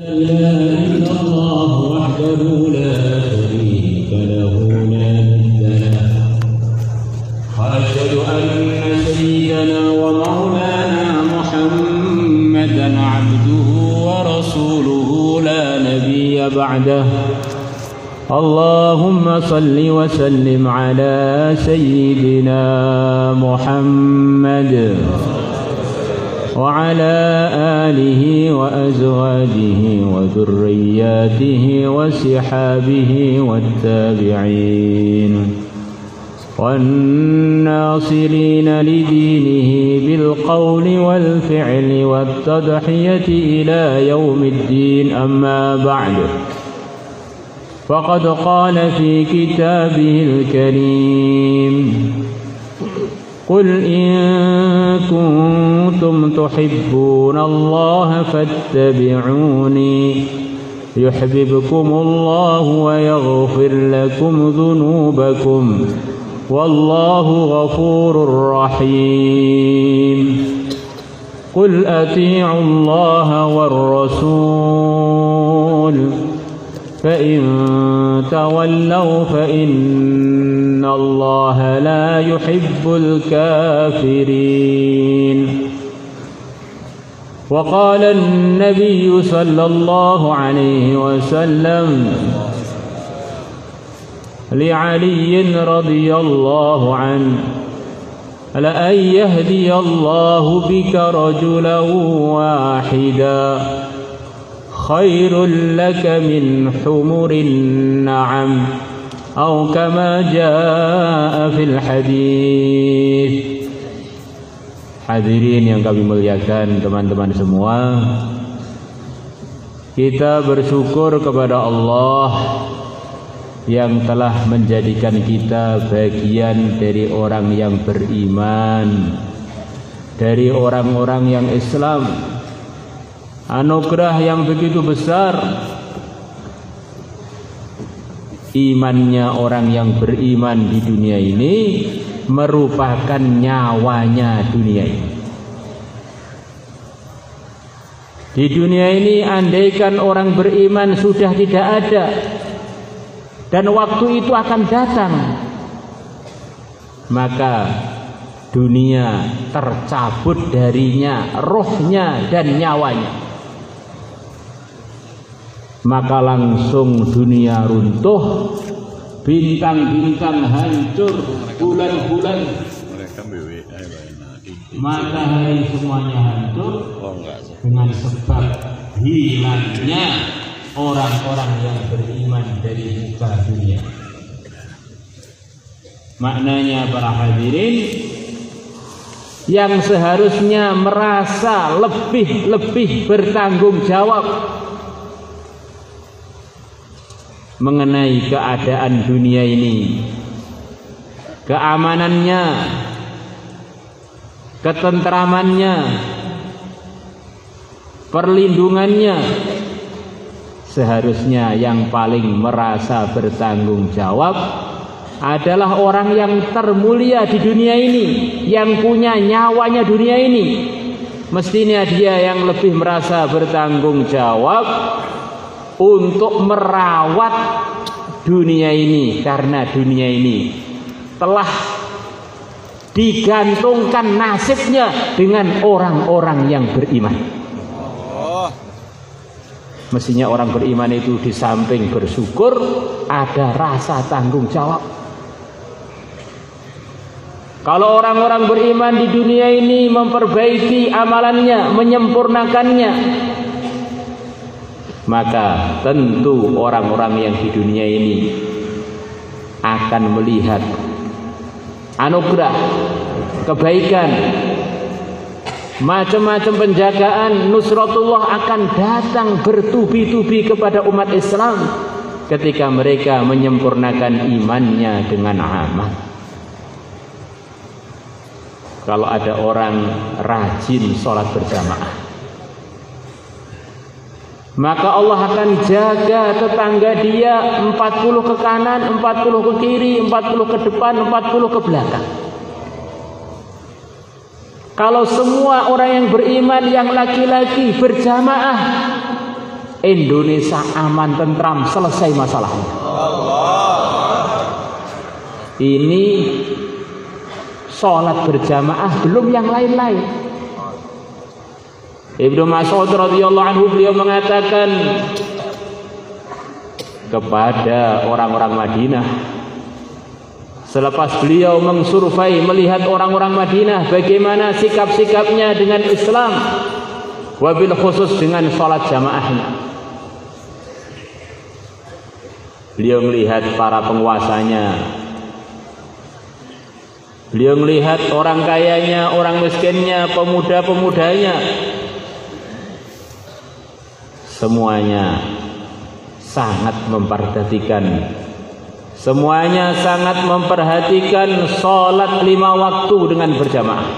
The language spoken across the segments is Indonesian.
لا إله إلا الله وحده لا شريك له لا ند له وأشهد أن سيدنا ومولانا محمدا عبده ورسوله لا نبي بعده. اللهم صل وسلم على سيدنا محمد وعلى آله وأزواجه وذرياته وصحابه والتابعين والناصرين لدينه بالقول والفعل والتضحية إلى يوم الدين. أما بعد، فقد قال في كتابه الكريم: قل إن كنتم تحبون الله فاتبعوني يحببكم الله ويغفر لكم ذنوبكم والله غفور رحيم. قل أطيعوا الله والرسول فإن تولوا فإن الله لا يحب الكافرين. وقال النبي صلى الله عليه وسلم لعلي رضي الله عنه: لأن يهدي الله بك رجلا واحدا خير لك من حمر النعم أو كما جاء في الحديث. Hadirin yang kami muliakan, teman-teman semua, kita bersyukur kepada Allah yang telah menjadikan kita bagian dari orang yang beriman, dari orang-orang yang Islam. Anugerah yang begitu besar. Imannya orang yang beriman di dunia ini merupakan nyawanya dunia ini. Di dunia ini andaikan orang beriman sudah tidak ada dan waktu itu akan datang, maka dunia tercabut darinya rohnya dan nyawanya, maka langsung dunia runtuh, bintang-bintang hancur, bulan-bulan, matahari semuanya hancur dengan sebab hilangnya orang-orang yang beriman dari muka dunia. Maknanya para hadirin, yang seharusnya merasa lebih bertanggung jawab mengenai keadaan dunia ini, keamanannya, ketentramannya, perlindungannya, seharusnya yang paling merasa bertanggung jawab adalah orang yang termulia di dunia ini, yang punya nyawanya dunia ini. Mestinya dia yang lebih merasa bertanggung jawab untuk merawat dunia ini, karena dunia ini telah digantungkan nasibnya dengan orang-orang yang beriman. Mestinya orang beriman itu di samping bersyukur ada rasa tanggung jawab. Kalau orang-orang beriman di dunia ini memperbaiki amalannya, menyempurnakannya, maka tentu orang-orang yang di dunia ini akan melihat anugerah, kebaikan, macam-macam penjagaan, nusratullah akan datang bertubi-tubi kepada umat Islam ketika mereka menyempurnakan imannya dengan amal. Kalau ada orang rajin sholat berjamaah, maka Allah akan jaga tetangga dia 40 ke kanan, 40 ke kiri, 40 ke depan, 40 ke belakang. Kalau semua orang yang beriman yang laki-laki berjamaah, Indonesia aman, tentram, selesai masalahnya. Ini sholat berjamaah, belum yang lain-lain. Ibnu Mas'ud radhiyallahu anhu beliau mengatakan kepada orang-orang Madinah, selepas beliau mengsurvei melihat orang-orang Madinah bagaimana sikap-sikapnya dengan Islam, wabil khusus dengan sholat jamaahnya. Beliau melihat para penguasanya, beliau melihat orang kayanya, orang miskinnya, pemuda-pemudanya, semuanya sangat memperhatikan, semuanya sangat memperhatikan sholat 5 waktu dengan berjamaah.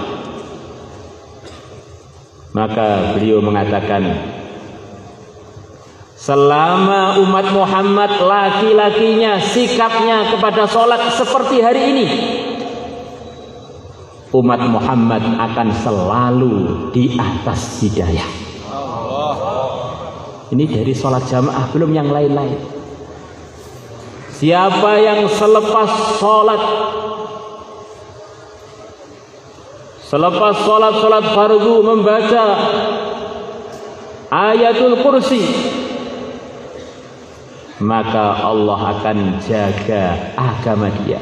Maka beliau mengatakan, selama umat Muhammad laki-lakinya sikapnya kepada sholat seperti hari ini, umat Muhammad akan selalu di atas hidayah. Ini dari sholat jamaah, belum yang lain-lain. Siapa yang selepas sholat fardu membaca ayatul kursi, maka Allah akan jaga agama dia.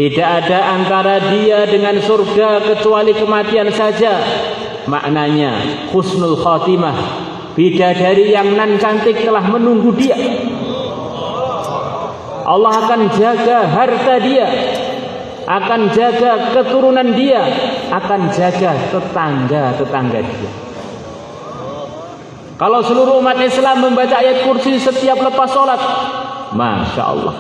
Tidak ada antara dia dengan surga kecuali kematian saja. Maknanya husnul khatimah, bidadari yang nan cantik telah menunggu dia. Allah akan jaga harta dia, akan jaga keturunan dia, akan jaga tetangga-tetangga dia. Kalau seluruh umat Islam membaca ayat kursi setiap lepas sholat, Masya Allah,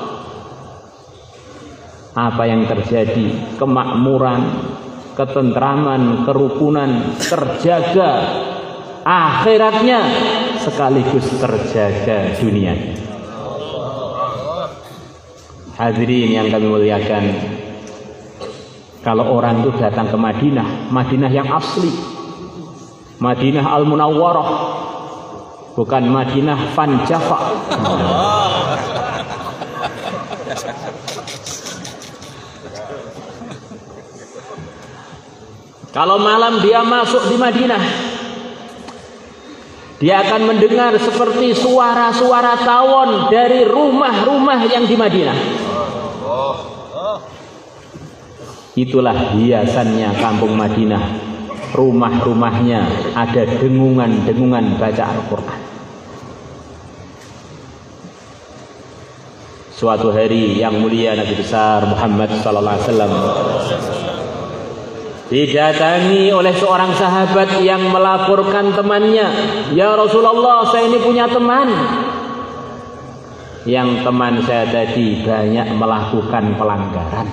apa yang terjadi? Kemakmuran, ketentraman, kerukunan terjaga, akhiratnya sekaligus terjaga dunia. Hadirin yang kami muliakan, kalau orang itu datang ke Madinah yang asli, Madinah Al-Munawwarah, bukan Madinah Van Java. Kalau malam dia masuk di Madinah, dia akan mendengar seperti suara-suara tawon dari rumah-rumah yang di Madinah. Itulah hiasannya kampung Madinah. Rumah-rumahnya ada dengungan-dengungan baca Al-Quran. Suatu hari yang mulia Nabi besar Muhammad sallallahu alaihi wasallam didatangi oleh seorang sahabat yang melaporkan temannya, "Ya Rasulullah, saya ini punya teman. Yang teman saya tadi banyak melakukan pelanggaran."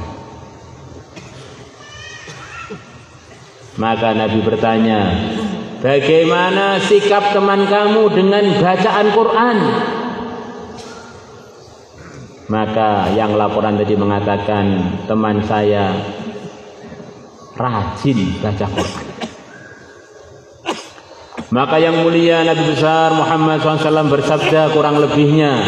Maka Nabi bertanya, "Bagaimana sikap teman kamu dengan bacaan Quran?" Maka yang laporan tadi mengatakan, teman saya rajin baca Quran. Maka yang mulia Nabi besar Muhammad SAW bersabda kurang lebihnya,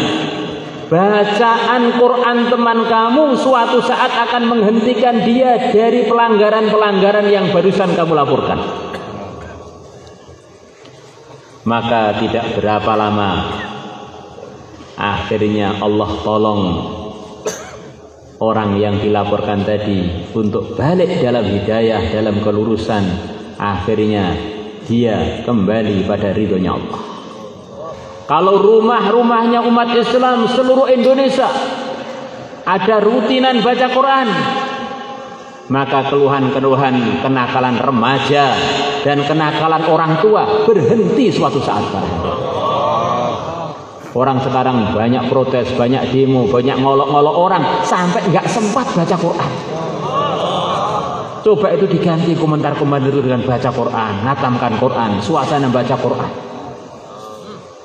bacaan Quran teman kamu suatu saat akan menghentikan dia dari pelanggaran-pelanggaran yang barusan kamu laporkan. Maka tidak berapa lama, akhirnya Allah tolong orang yang dilaporkan tadi untuk balik dalam hidayah, dalam kelurusan. Akhirnya dia kembali pada ridhonya Allah. Kalau rumah-rumahnya umat Islam seluruh Indonesia ada rutinan baca Quran, maka keluhan-keluhan kenakalan remaja dan kenakalan orang tua berhenti suatu saat. Orang sekarang banyak protes, banyak demo, banyak ngolok-ngolok orang sampai nggak sempat baca Quran. Coba itu diganti komentar-komentar itu dengan baca Quran, ngatamkan Quran, suasana baca Quran.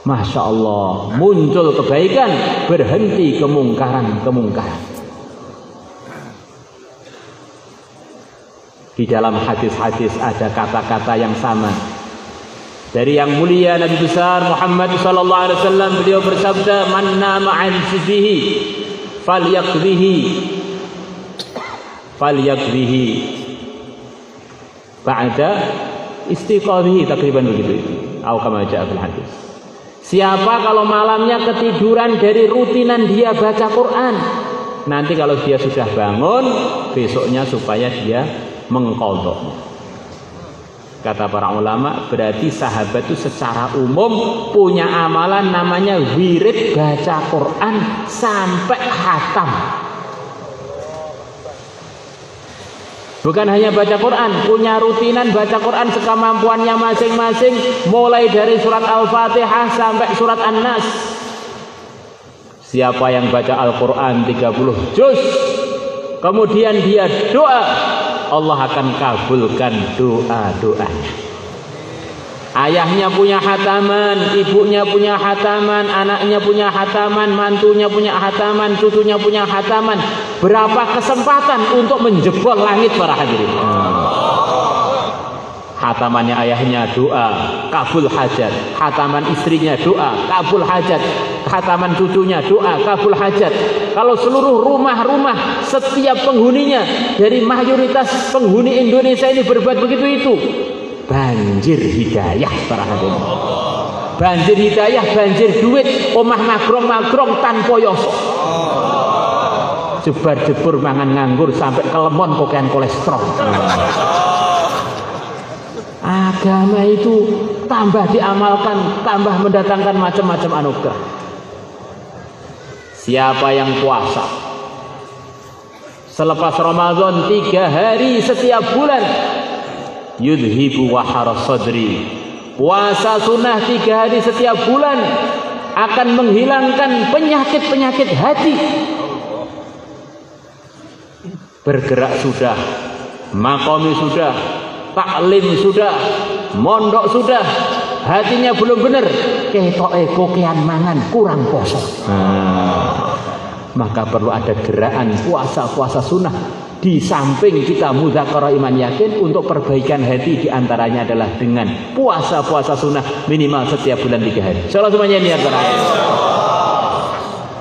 Masya Allah, muncul kebaikan, berhenti kemungkaran-kemungkaran. Di dalam hadis-hadis ada kata-kata yang sama. Dari yang mulia Nabi besar Muhammad sallallahu alaihi wasallam, beliau bersabda, "Man nama 'an sirrihi falyaqdihi ba'da istiqadhihi," takriban begitu. Atau kama ja'a fil hadis. Siapa kalau malamnya ketiduran dari rutinan dia baca Quran, nanti kalau dia sudah bangun besoknya supaya dia mengqadha. Kata para ulama, berarti sahabat itu secara umum punya amalan namanya wirid baca Quran sampai khatam. Bukan hanya baca Quran, punya rutinan baca Quran sekemampuannya masing-masing, mulai dari surat Al-Fatihah sampai surat An-Nas. Siapa yang baca Al-Quran 30 juz, kemudian dia doa, Allah akan kabulkan doa-doanya. Ayahnya punya hataman, ibunya punya hataman, anaknya punya hataman, mantunya punya hataman, cucunya punya hataman. Berapa kesempatan untuk menjebol langit para hadirin. Hatamannya ayahnya doa, kabul hajat. Hataman istrinya doa, kabul hajat. Hataman cucunya doa, kabul hajat. Kalau seluruh rumah-rumah setiap penghuninya, dari mayoritas penghuni Indonesia ini berbuat begitu, itu banjir hidayah para hadirin. Banjir hidayah, banjir duit, omah magrong-magrong tanpa yoso. Jebar-jebur mangan nganggur sampai kelemon kokean kolesterol. Agama itu tambah diamalkan, tambah mendatangkan macam-macam anugerah. Siapa yang puasa selepas Ramadan 3 hari setiap bulan, yudhibu wahara sadri, puasa sunnah 3 hari setiap bulan akan menghilangkan penyakit-penyakit hati. Bergerak sudah, makomi sudah, taklim sudah, mondok sudah, hatinya belum benar, ketoke kokean mangan kurang poso. Maka perlu ada gerakan puasa sunnah di samping kita mudzakarah iman yakin untuk perbaikan hati. Diantaranya adalah dengan puasa sunnah minimal setiap bulan 3 hari. Insyaallah semuanya niat terakhir.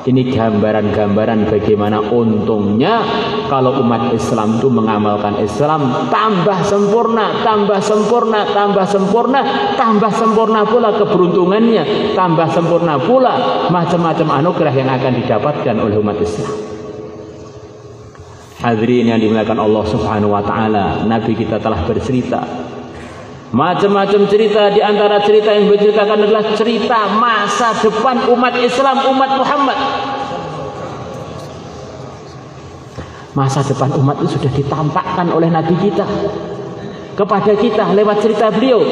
Ini gambaran-gambaran bagaimana untungnya kalau umat Islam itu mengamalkan Islam tambah sempurna, tambah sempurna, tambah sempurna, tambah sempurna pula keberuntungannya, tambah sempurna pula macam-macam anugerah yang akan didapatkan oleh umat Islam. Hadirin yang dimuliakan Allah Subhanahu wa taala, Nabi kita telah bercerita macam-macam cerita. Di antara cerita yang berceritakan adalah cerita masa depan umat Islam, umat Muhammad. Masa depan umat itu sudah ditampakkan oleh Nabi kita kepada kita lewat cerita beliau.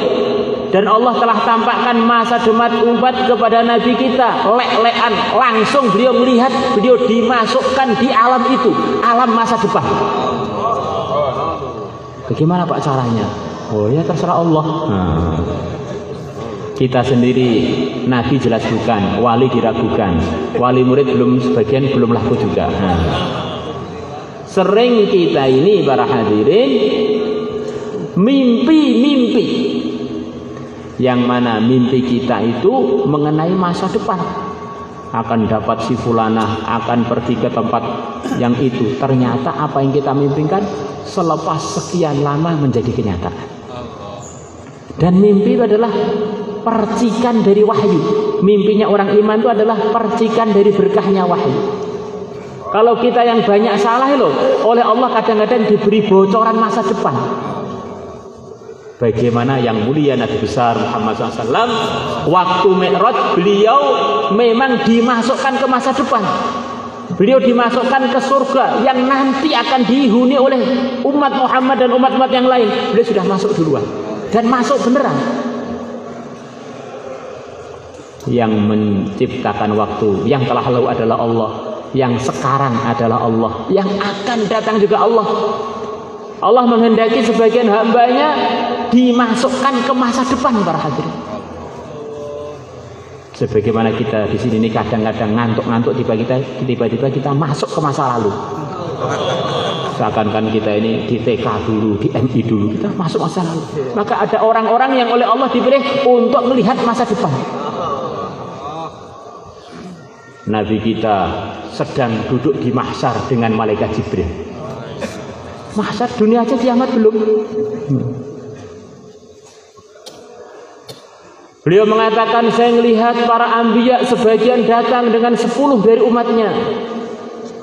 Dan Allah telah tampakkan masa depan umat kepada Nabi kita lek-lekan, langsung beliau melihat, beliau dimasukkan di alam itu, alam masa depan. Bagaimana Pak caranya? Oh ya terserah Allah. Kita sendiri Nabi jelas bukan, wali diragukan, wali murid belum, sebagian belum laku juga. Sering kita ini para hadirin mimpi-mimpi, yang mana mimpi kita itu mengenai masa depan, akan dapat si fulanah, akan pergi ke tempat yang itu. Ternyata apa yang kita mimpikan selepas sekian lama menjadi kenyataan. Dan mimpi itu adalah percikan dari wahyu. Mimpinya orang iman itu adalah percikan dari berkahnya wahyu. Kalau kita yang banyak salah loh, oleh Allah kadang-kadang diberi bocoran masa depan. Bagaimana yang mulia Nabi besar Muhammad SAW, waktu Mi'raj beliau memang dimasukkan ke masa depan. Beliau dimasukkan ke surga yang nanti akan dihuni oleh umat Muhammad dan umat-umat yang lain. Beliau sudah masuk duluan. Dan masuk beneran. Yang menciptakan waktu, yang telah lalu adalah Allah, yang sekarang adalah Allah, yang akan datang juga Allah. Allah menghendaki sebagian hambanya dimasukkan ke masa depan para hadirin. Sebagaimana kita di sini kadang-kadang ngantuk-ngantuk, tiba-tiba kita masuk ke masa lalu. seakan-akan kita ini di TK dulu, di MI dulu, kita masuk masa lalu. Maka ada orang-orang yang oleh Allah dipilih untuk melihat masa depan. Nabi kita sedang duduk di mahsyar dengan malaikat Jibril. Mahsyar dunia aja kiamat belum. Beliau mengatakan, saya melihat para anbiya sebagian datang dengan 10 dari umatnya,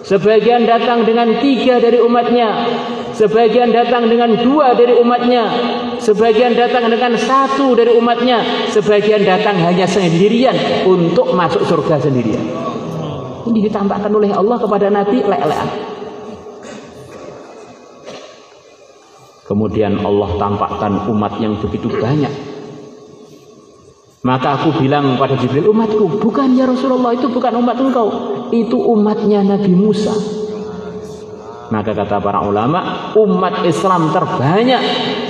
sebagian datang dengan 3 dari umatnya, sebagian datang dengan 2 dari umatnya, sebagian datang dengan 1 dari umatnya, sebagian datang hanya sendirian untuk masuk surga sendirian. Ini ditampakkan oleh Allah kepada Nabi lek-lekan. Kemudian Allah tampakkan umat yang begitu banyak. Maka aku bilang pada Jibril, umatku. Bukan ya Rasulullah, itu bukan umat engkau, itu umatnya Nabi Musa. Maka kata para ulama, umat Islam terbanyak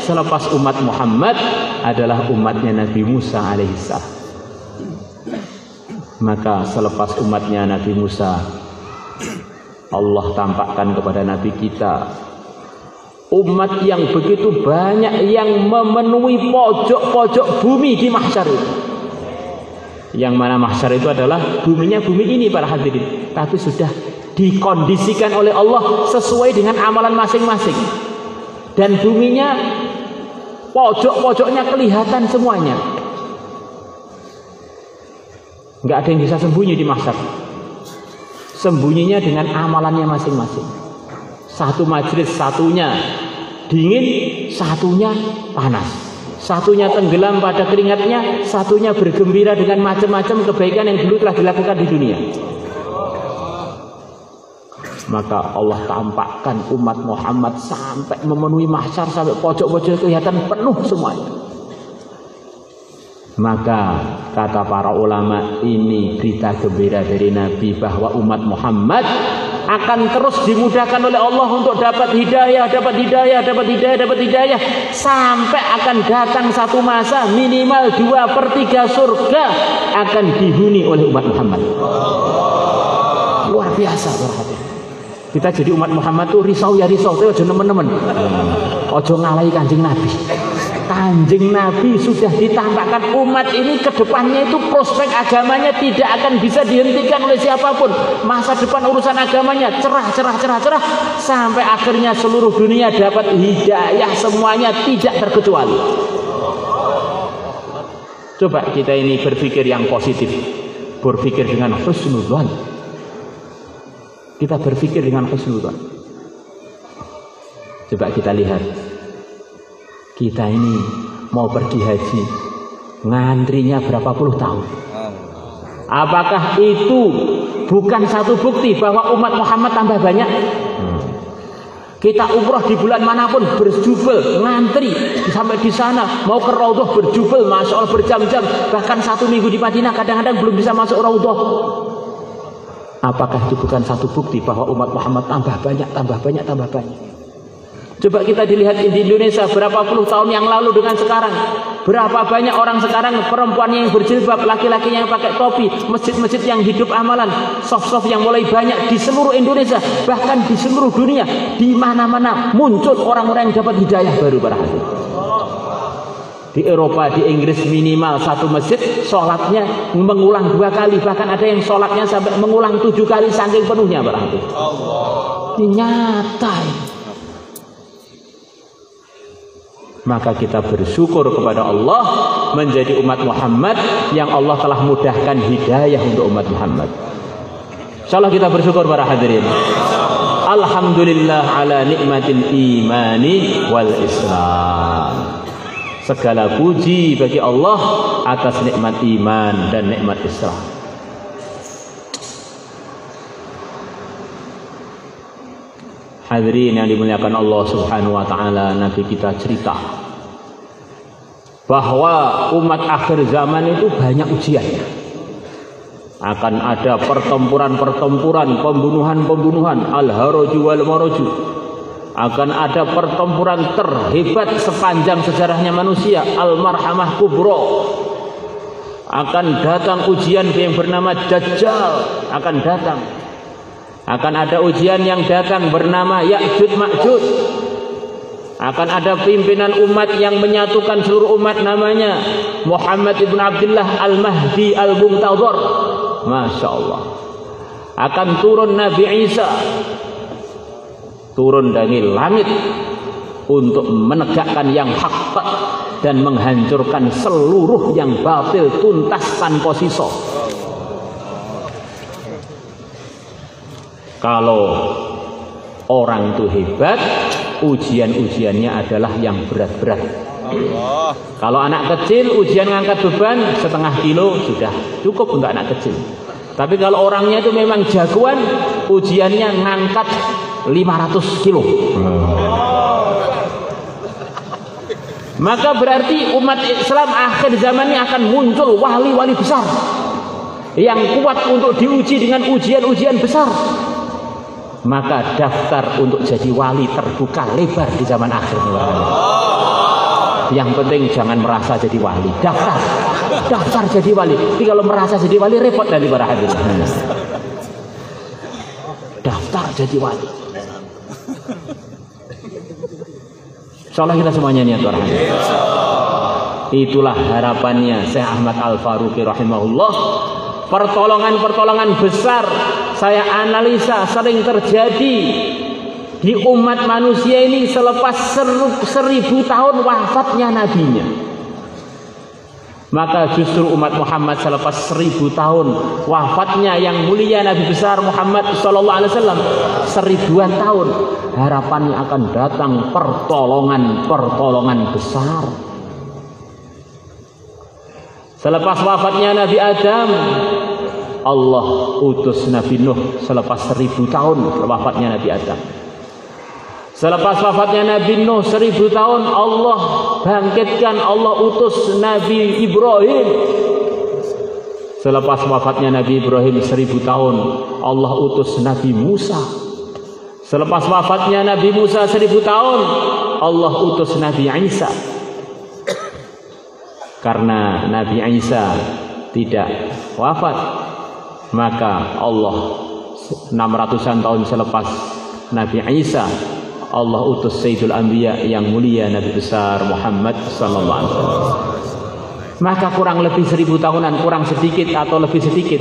selepas umat Muhammad adalah umatnya Nabi Musa alaihissalam. Maka selepas umatnya Nabi Musa, Allah tampakkan kepada Nabi kita umat yang begitu banyak yang memenuhi pojok-pojok bumi di mahsyar itu. Yang mana mahsyar itu adalah buminya bumi ini para hadirin, tapi sudah dikondisikan oleh Allah sesuai dengan amalan masing-masing. Dan buminya pojok-pojoknya kelihatan semuanya. Nggak ada yang bisa sembunyi di mahsyar. Sembunyinya dengan amalannya masing-masing. Satu majelis, satunya dingin, satunya panas, satunya tenggelam pada keringatnya, satunya bergembira dengan macam-macam kebaikan yang dulu telah dilakukan di dunia. Maka Allah tampakkan umat Muhammad sampai memenuhi mahsyar, sampai pojok-pojok kelihatan penuh semuanya. Maka kata para ulama, ini berita gembira dari Nabi bahwa umat Muhammad akan terus dimudahkan oleh Allah untuk dapat hidayah, dapat hidayah, dapat hidayah, dapat hidayah, sampai akan datang satu masa minimal 2/3 surga akan dihuni oleh umat Muhammad. Luar biasa, berarti kita jadi umat Muhammad tuh risau ya risau, tapi ojo nemen-nemen, ojo ngalahi Kanjeng Nabi. Kanjeng Nabi sudah ditampakkan umat ini ke depannya itu prospek agamanya tidak akan bisa dihentikan oleh siapapun. Masa depan urusan agamanya cerah sampai akhirnya seluruh dunia dapat hidayah semuanya tidak terkecuali. Coba kita ini berpikir yang positif, berpikir dengan husnudzon. Kita berpikir dengan husnudzon. Coba kita lihat, kita ini mau pergi haji, ngantrinya berapa puluh tahun. Apakah itu bukan satu bukti bahwa umat Muhammad tambah banyak? Kita umroh di bulan manapun berjubel, ngantri sampai di sana mau ke Raudhah berjubel, masya Allah berjam-jam, bahkan 1 minggu di Madinah kadang-kadang belum bisa masuk Raudhah. Apakah itu bukan satu bukti bahwa umat Muhammad tambah banyak, tambah banyak, tambah banyak? Coba kita dilihat di Indonesia berapa puluh tahun yang lalu dengan sekarang. Berapa banyak orang sekarang, perempuan yang berjilbab, laki-laki yang pakai topi, masjid-masjid yang hidup amalan, soft-soft yang mulai banyak di seluruh Indonesia, bahkan di seluruh dunia. Di mana-mana muncul orang-orang yang dapat hidayah baru para hadirin. Di Eropa, di Inggris minimal satu masjid sholatnya mengulang 2 kali, bahkan ada yang sholatnya sampai mengulang 7 kali saking penuhnya para hadirin. Ini nyata. Maka kita bersyukur kepada Allah menjadi umat Muhammad yang Allah telah mudahkan hidayah untuk umat Muhammad. Insyaallah kita bersyukur para hadirin. Alhamdulillah ala nikmatil imani wal Islam. Segala puji bagi Allah atas nikmat iman dan nikmat Islam. Hadirin yang dimuliakan Allah Subhanahu wa taala, Nabi kita cerita bahwa umat akhir zaman itu banyak ujiannya. Akan ada pertempuran-pertempuran, pembunuhan-pembunuhan, al-haraju wal maraju. Akan ada pertempuran terhebat sepanjang sejarahnya manusia, al-marhamah kubra. Akan datang ujian yang bernama Dajjal, akan datang. Akan ada ujian yang datang bernama Ya'juj Ma'juj. Akan ada pimpinan umat yang menyatukan seluruh umat, namanya Muhammad ibn Abdullah Al-Mahdi Al-Muntadhar. Masya Allah. Akan turun Nabi Isa, turun dari langit untuk menegakkan yang hak dan menghancurkan seluruh yang batil tuntas tanpa sisa. Kalau orang itu hebat, ujian-ujiannya adalah yang berat-berat. Kalau anak kecil, ujian ngangkat beban setengah kilo sudah cukup untuk anak kecil. Tapi kalau orangnya itu memang jagoan, ujiannya ngangkat 500 kilo. Maka berarti umat Islam akhir zaman ini akan muncul wali-wali besar yang kuat untuk diuji dengan ujian-ujian besar. Maka daftar untuk jadi wali terbuka lebar di zaman akhir ini. Yang penting jangan merasa jadi wali. Daftar jadi wali. Tapi kalau merasa jadi wali repot dari para hadirin. Daftar jadi wali. Insyaallah kita semuanya niat para hadirin. Itulah harapannya Syekh Ahmad Al-Faruqi rahimahullah. Pertolongan-pertolongan besar saya analisa sering terjadi di umat manusia ini selepas 1000 tahun wafatnya nabinya. Maka justru umat Muhammad selepas 1000 tahun wafatnya yang mulia Nabi besar Muhammad sallallahu alaihi wasallam, 1000-an tahun harapannya akan datang pertolongan besar. Selepas wafatnya Nabi Adam, Allah utus Nabi Nuh selepas 1000 tahun wafatnya Nabi Adam. Selepas wafatnya Nabi Nuh 1000 tahun, Allah bangkitkan, Allah utus Nabi Ibrahim. Selepas wafatnya Nabi Ibrahim 1000 tahun, Allah utus Nabi Musa. Selepas wafatnya Nabi Musa 1000 tahun, Allah utus Nabi Isa. Karena Nabi Isa tidak wafat, maka Allah 600-an tahun selepas Nabi Isa, Allah utus Sayyidul Anbiya yang mulia Nabi besar Muhammad sallallahu alaihi wasallam. Maka kurang lebih 1000 tahunan, kurang sedikit atau lebih sedikit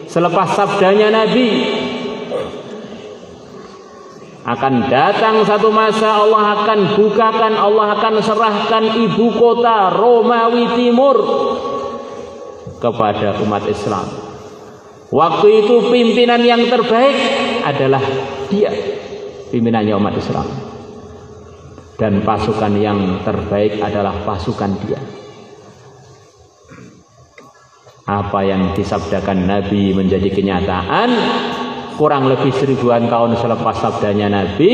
selepas sabdanya Nabi, akan datang satu masa Allah akan bukakan, Allah akan serahkan ibu kota Romawi Timur kepada umat Islam. Waktu itu pimpinan yang terbaik adalah dia, pimpinannya umat Islam. Dan pasukan yang terbaik adalah pasukan dia. Apa yang disabdakan Nabi menjadi kenyataan. Kurang lebih 1000-an tahun selepas sabdanya Nabi,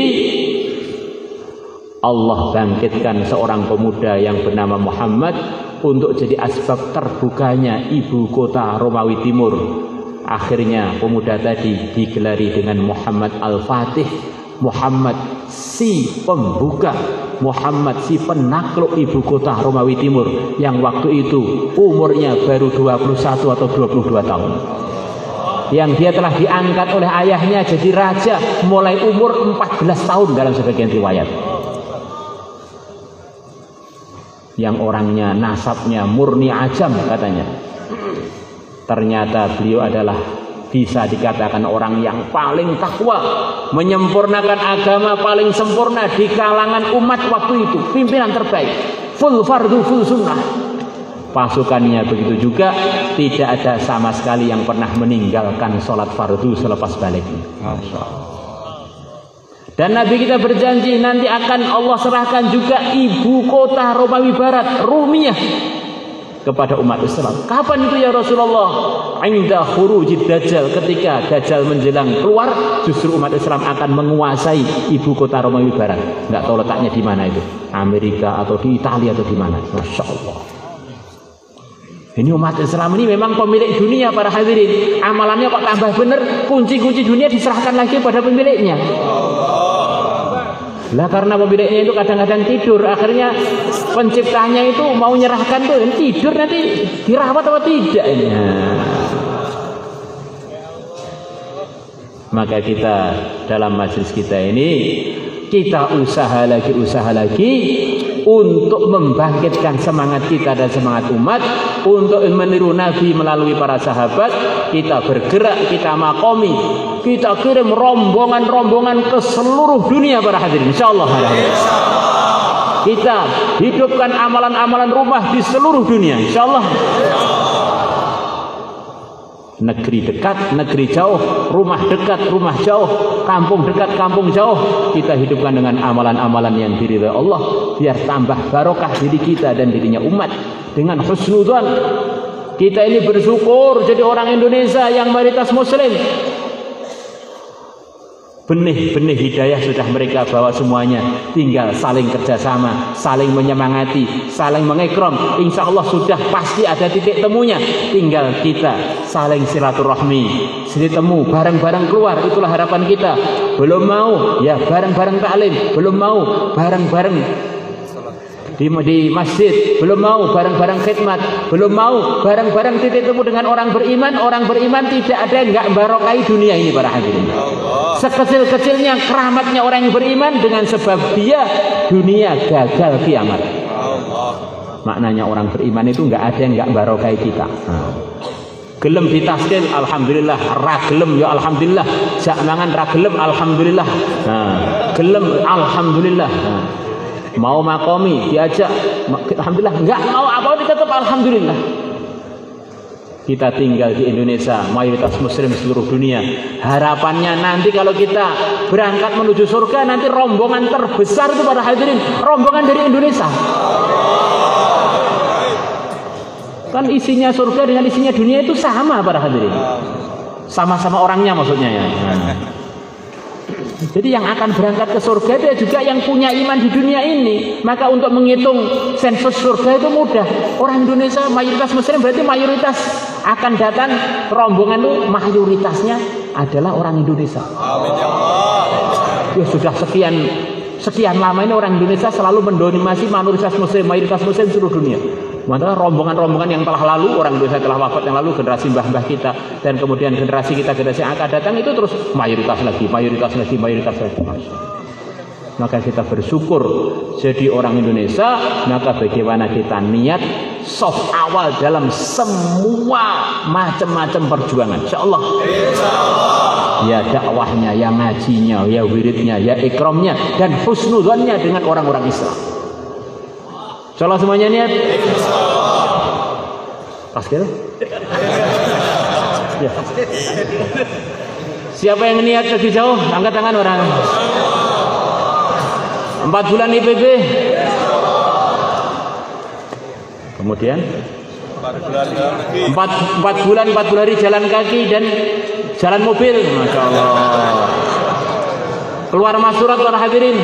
Allah bangkitkan seorang pemuda yang bernama Muhammad untuk jadi asbab terbukanya ibu kota Romawi Timur. Akhirnya pemuda tadi digelari dengan Muhammad Al-Fatih, Muhammad si pembuka, Muhammad si penakluk ibu kota Romawi Timur yang waktu itu umurnya baru 21 atau 22 tahun. Yang dia telah diangkat oleh ayahnya jadi raja mulai umur 14 tahun dalam sebagian riwayat. Yang orangnya nasabnya murni ajam katanya. Ternyata beliau adalah bisa dikatakan orang yang paling takwa, menyempurnakan agama paling sempurna di kalangan umat waktu itu, pimpinan terbaik, full fardu full sunnah. Pasukannya begitu juga, tidak ada sama sekali yang pernah meninggalkan sholat fardu selepas baliknya. Dan Nabi kita berjanji nanti akan Allah serahkan juga ibu kota Romawi Barat, Rumiyah, kepada umat Islam. Kapan itu ya Rasulullah? Inda khurujid Dajjal, ketika Dajjal menjelang keluar, justru umat Islam akan menguasai ibu kota Romawi Barat. Nggak tahu letaknya di mana itu, Amerika atau di Italia atau di mana. Masya Allah. Ini umat Islam ini memang pemilik dunia para hadirin. Amalannya kok tambah benar, kunci-kunci dunia diserahkan lagi pada pemiliknya. Lah karena pemiliknya itu kadang-kadang tidur, akhirnya penciptanya itu mau nyerahkan tuh tidur, nanti dirawat atau tidak ini. Maka kita dalam majelis kita ini kita usaha lagi untuk membangkitkan semangat kita dan semangat umat untuk meniru Nabi melalui para sahabat. Kita bergerak, kita makomi, kita kirim rombongan-rombongan ke seluruh dunia para hadirin, insyaallah. Kita hidupkan amalan-amalan rumah di seluruh dunia, insyaallah. Negeri dekat, negeri jauh, rumah dekat, rumah jauh, kampung dekat, kampung jauh, kita hidupkan dengan amalan-amalan yang diridhai Allah, biar tambah barokah diri kita dan dirinya umat. Dengan husnudzon, kita ini bersyukur jadi orang Indonesia yang mayoritas muslim. Benih-benih hidayah sudah mereka bawa semuanya. Tinggal saling kerjasama, saling menyemangati, saling mengikram. Insya Allah sudah pasti ada titik temunya. Tinggal kita saling silaturahmi, sini temu, bareng-bareng keluar. Itulah harapan kita. Belum mau, ya bareng-bareng taklim. Belum mau, bareng-bareng di masjid. Belum mau, bareng-bareng khidmat. Belum mau, bareng-bareng titik temu dengan orang beriman. Orang beriman tidak ada yang nggak barokai dunia ini para hadirin. Sekecil-kecilnya keramatnya orang yang beriman dengan sebab dia dunia gagal kiamat. Maknanya orang beriman itu nggak ada yang nggak barokai kita. Gelem ditaskil, alhamdulillah. Ragelem ya alhamdulillah. Jangan ragelem, alhamdulillah. Gelem, alhamdulillah. Mau makomi diajak, alhamdulillah. Enggak mau apa tetap alhamdulillah. Kita tinggal di Indonesia, mayoritas muslim seluruh dunia. Harapannya nanti kalau kita berangkat menuju surga, nanti rombongan terbesar itu para hadirin, rombongan dari Indonesia. Kan isinya surga dengan isinya dunia itu sama para hadirin. Sama-sama orangnya maksudnya ya. Jadi yang akan berangkat ke surga dia juga yang punya iman di dunia ini. Maka untuk menghitung sensus surga itu mudah. Orang Indonesia mayoritas muslim, berarti mayoritas akan datang rombongan itu mayoritasnya adalah orang Indonesia. Ya sudah sekian lama ini orang Indonesia selalu mendominasi mayoritas muslim seluruh dunia. Maka rombongan-rombongan yang telah lalu, orang Indonesia telah wafat yang lalu, generasi mbah-mbah kita, dan kemudian generasi kita, generasi yang akan datang itu terus mayoritas lagi. Maka kita bersyukur jadi orang Indonesia. Maka bagaimana kita niat soft awal dalam semua macam-macam perjuangan, insyaallah. Ya dakwahnya, ya ngajinya, ya wiridnya, ya ikramnya, dan husnudzonnya dengan orang-orang Islam. Insyaallah semuanya niat. Pas gitu. Ya. Siapa yang niat lebih jauh? Angkat tangan orang. 4 bulan IPB. Kemudian 4 bulan 4 hari jalan kaki dan jalan mobil. Masya Allah. Keluar masurat para hadirin.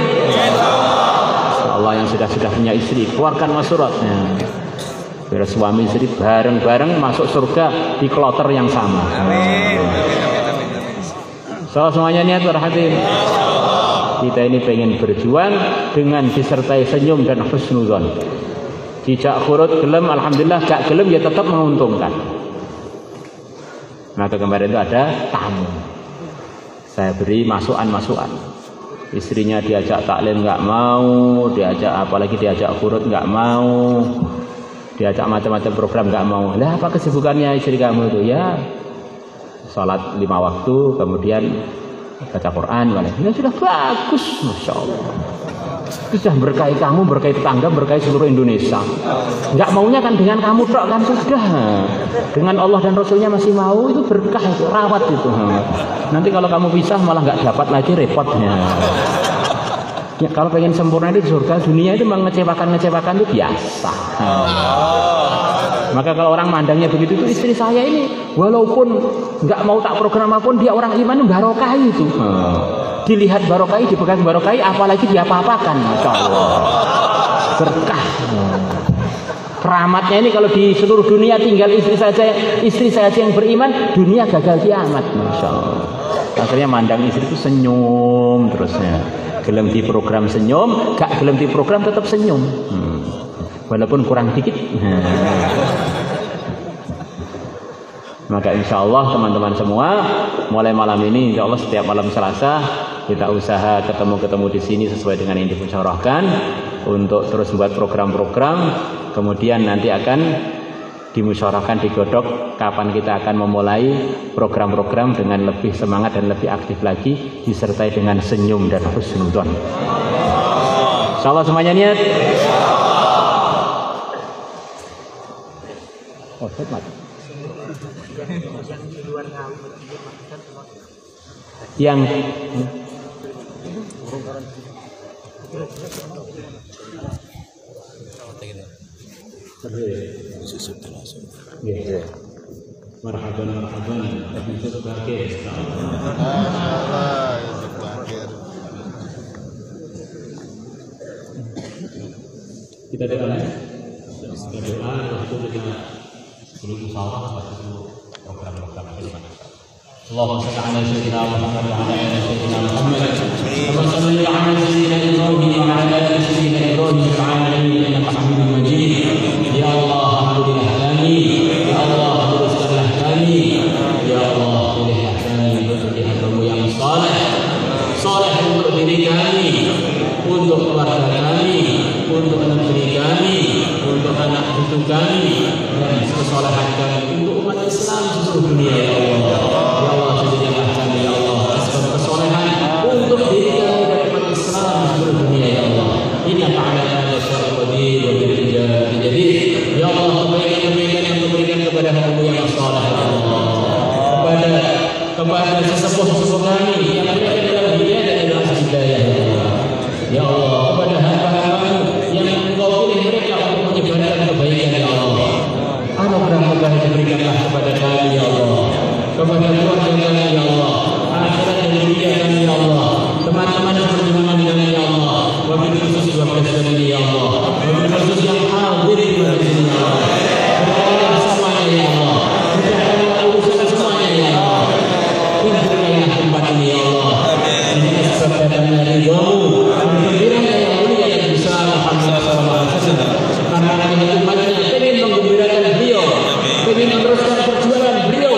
Allah yang sudah punya istri, keluarkan masuratnya. Biar suami istri bareng-bareng masuk surga di kloter yang sama. So semuanya niat para hadirin. Kita ini pengen berjuang dengan disertai senyum dan husnudzon. Dijak khurut gelem, alhamdulillah. Gak gelem ya tetap menguntungkan. Maka kemarin itu ada tamu. Saya beri masukan. Istrinya diajak taklim nggak mau, apalagi diajak khurut nggak mau, diajak macam-macam program nggak mau. Lah apa kesibukannya istri kamu itu? Ya sholat 5 waktu, kemudian baca Quran. Ya sudah bagus, masya Allah. Itu sudah berkahi kamu, berkahi tetangga, berkahi seluruh Indonesia. Nggak maunya kan dengan kamu tok kan sudah. Dengan Allah dan Rasulnya masih mau, itu berkah, itu rawat itu. Nanti kalau kamu pisah malah nggak dapat lagi repotnya. Ya, kalau pengen sempurna di surga, dunia itu mengecewakan itu biasa. Maka kalau orang mandangnya begitu, itu istri saya ini walaupun nggak mau tak program apapun, dia orang iman barokah itu. Dilihat barokai, dipegang barokai, apalagi dia apa-apakan, masya Allah. Berkah. Keramatnya ini kalau di seluruh dunia tinggal istri saja yang beriman, dunia gagal kiamat, masya Allah. Akhirnya mandang istri itu senyum terusnya. Gelem di program senyum, gak gelem di program tetap senyum. Walaupun kurang dikit. Maka insya Allah teman-teman semua, mulai malam ini insya Allah setiap malam Selasa kita usaha ketemu di sini sesuai dengan yang dimusyawarahkan untuk terus buat program-program. Kemudian nanti akan dimusyawarahkan, digodok kapan kita akan memulai program-program dengan lebih semangat dan lebih aktif lagi, disertai dengan senyum dan husnudzon. Insya Allah semuanya niat. Oh, khidmat. Yang marhaban kita doa waktu kita sebelum salat waktu program-program Allahumma shalli ala sayyidina Muhammad wa ala ali sayyidina Muhammad kama shallaita ala sayyidina Ibrahim wa ala ali sayyidina Ibrahim fil alamin innaka Hamidum Majid. Ya Allah, alhamdulillah kami, ya Allah, luruskanlah kami, ya Allah, pilihlah kami menjadi hamba-Mu yang saleh untuk diri kami, untuk keluarga kami, untuk negeri kami, untuk anak cucu kami, dan kesalahan kami untuk umat Islam seluruh dunia. Ya Allah, ya Allah, jadikanlah kami ya Allah asbab kesalahan untuk diri kami dan umat Islam seluruh dunia. Ya Allah, inna ta'ala ala syar'i qadir wa bil ijabati jadir. Ya Allah, kebaikan yang memberikan kepada hamba yang saleh, ya Allah, kepada sesepuh kami yang berada dalam hidayah dan dalam hidayah. Ya Allah, kepada hamba-Hamba-Mu yang Engkau pilih mereka untuk menyebarkan kebaikan. Ya Allah, anugerah berikanlah kepada kami. Ya Allah, kepada keluarga kami. Ya Allah, akhirat dan dunia kami. Ya Allah, teman-teman yang berjuang dengan ya Allah, wabil khusus dua presiden ini. Ya Allah, wabil khusus yang hadir di sini. Ya Allah, berkailah semuanya. Ya Allah, berkailah urusan semuanya. Ya Allah, berkailah tempat ini. Ya Allah, ini sebab datangnya ridho-Mu, menggembirakan yang mulia yang besar Muhammad SAW. Karena hanya umatnya ingin menggembirakan beliau, ingin meneruskan perjuangan beliau,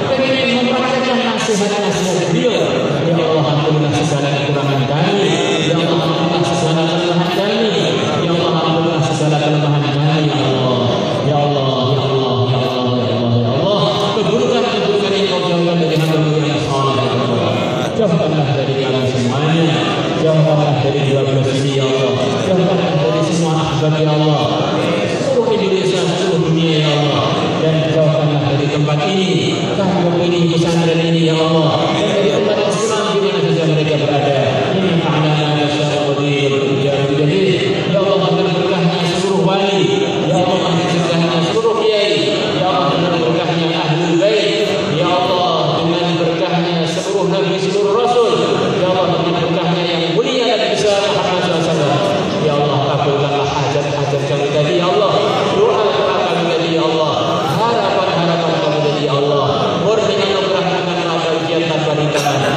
ingin mempraktikkan nasihat-nasihat beliau. Ya Allah, ampunilah segala kekurangan kami. Ya Allah, ampunilah segala kelemahan kami. Ya Allah, ampunilah segala kelemahan kami. Ya Allah, ya Allah, ya Allah, ya Allah, ya Allah, ya Allah. Keburukan yang Kau jauhkan dari hamba-Mu yang saleh. Ya Allah, jauhkanlah dari kami semuanya. Jauhkanlah dari dua belas ini. Ya Allah, jauhkanlah dari semua ahbab. Ya Allah, seluruh Indonesia, seluruh dunia. Ya Allah, dan jauhkanlah dari tempat ini, kampung ini, pesantren ini. Ya Allah, dan dari tempat Islam di mana saja mereka berada. Ini ta'ala ala syar'i qadir wa ijabati jadir. Ya Allah, dengan berkahnya seluruh wali. Ya Allah, dengan berkahnya seluruh kiai. Ya Allah, dengan berkahnya ahlul bait. Ya Allah, dengan berkahnya seluruh nabi, seluruh rasul. Ya Allah, dengan berkahnya yang mulia dan besar Muhammad SAW. Ya Allah, kabulkanlah hajat-hajat kami tadi. Ya Allah, doa-doa kami tadi. Ya Allah, harapan-harapan kami tadi. Ya Allah, murni anugerah dengan bahagia tanpa rintangan.